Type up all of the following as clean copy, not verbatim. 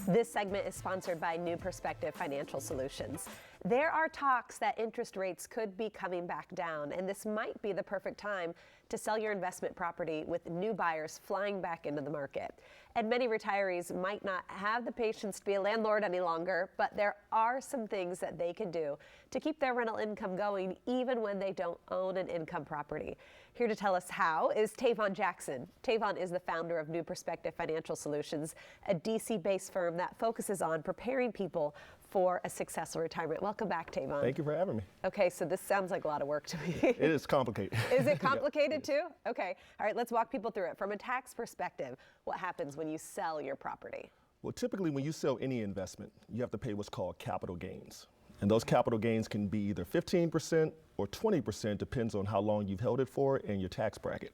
This segment is sponsored by New Perspective Financial Solutions. There are talks that interest rates could be coming back down, and this might be the perfect time to sell your investment property with new buyers flying back into the market. And many retirees might not have the patience to be a landlord any longer, but there are some things that they can do to keep their rental income going even when they don't own an income property. Here to tell us how is Tavon Jackson. Tavon is the founder of New Perspective Financial Solutions, a DC-based firm that focuses on preparing people for a successful retirement. Welcome back, Tavon. Thank you for having me. Okay, so this sounds like a lot of work to me. It is complicated. Is it complicated too? Okay, all right, let's walk people through it. From a tax perspective, what happens when you sell your property? Well, typically when you sell any investment, you have to pay what's called capital gains. And those capital gains can be either 15% or 20%, depends on how long you've held it for and your tax bracket.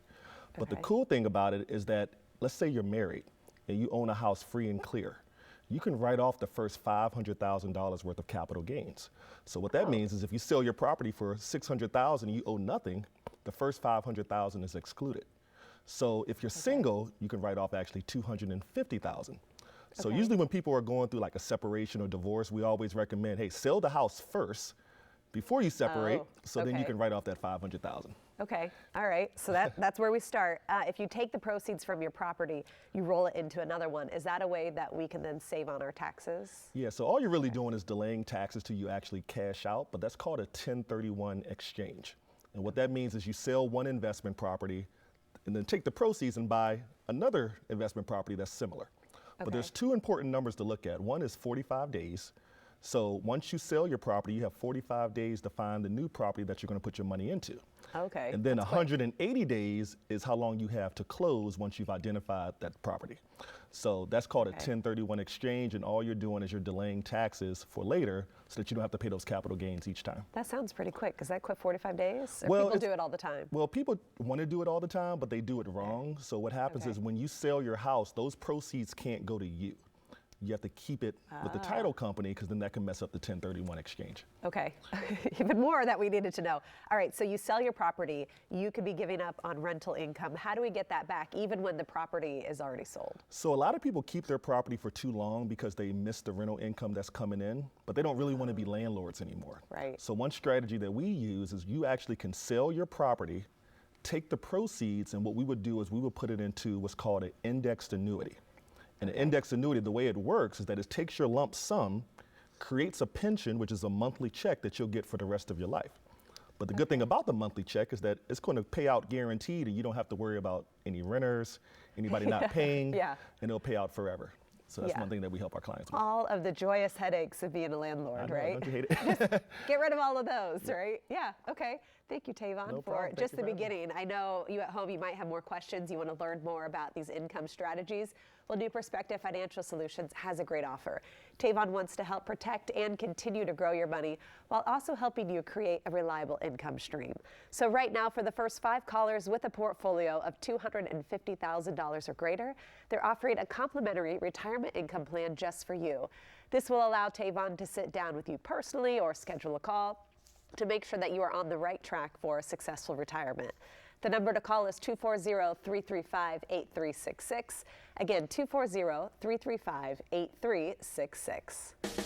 But the cool thing about it is that, let's say you're married and you own a house free and clear. You can write off the first $500,000 worth of capital gains. So what that means is if you sell your property for $600,000 and you owe nothing, the first $500,000 is excluded. So if you're single, you can write off actually $250,000. So usually when people are going through like a separation or divorce, we always recommend, hey, sell the house first before you separate, so then you can write off that $500,000. Okay, all right, so that's where we start. If you take the proceeds from your property, you roll it into another one. Is that a way that we can then save on our taxes? Yeah, so all you're really doing is delaying taxes till you actually cash out, but that's called a 1031 exchange. And what that means is you sell one investment property and then take the proceeds and buy another investment property that's similar. But there's two important numbers to look at. One is 45 days. So once you sell your property, you have 45 days to find the new property that you're going to put your money into. Okay. And then 180 days is how long you have to close once you've identified that property. So that's called a 1031 exchange, and all you're doing is you're delaying taxes for later so that you don't have to pay those capital gains each time. That sounds pretty quick. Is that quick, 45 days? Or well, people do it all the time? Well, people want to do it all the time, but they do it wrong. So what happens is when you sell your house, those proceeds can't go to you. You have to keep it with the title company, because then that can mess up the 1031 exchange. Okay, even more that we needed to know. All right, so you sell your property, you could be giving up on rental income. How do we get that back even when the property is already sold? So a lot of people keep their property for too long because they miss the rental income that's coming in, but they don't really want to be landlords anymore. Right. So one strategy that we use is you actually can sell your property, take the proceeds, and what we would do is we would put it into what's called an indexed annuity. And an indexed annuity, the way it works is that it takes your lump sum, creates a pension, which is a monthly check that you'll get for the rest of your life. But the good thing about the monthly check is that it's going to pay out guaranteed, and you don't have to worry about any renters, anybody not paying, and it'll pay out forever. So that's one thing that we help our clients with. All of the joyous headaches of being a landlord, right? Don't you hate it? Just get rid of all of those, right? Yeah, okay. Thank you, Tavon, for just the beginning. I know you at home, you might have more questions. You want to learn more about these income strategies. Well, New Perspective Financial Solutions has a great offer. Tavon wants to help protect and continue to grow your money while also helping you create a reliable income stream. So right now, for the first 5 callers with a portfolio of $250,000 or greater, they're offering a complimentary retirement income plan just for you. This will allow Tavon to sit down with you personally or schedule a call to make sure that you are on the right track for a successful retirement. The number to call is 240-335-8366. Again, 240-335-8366.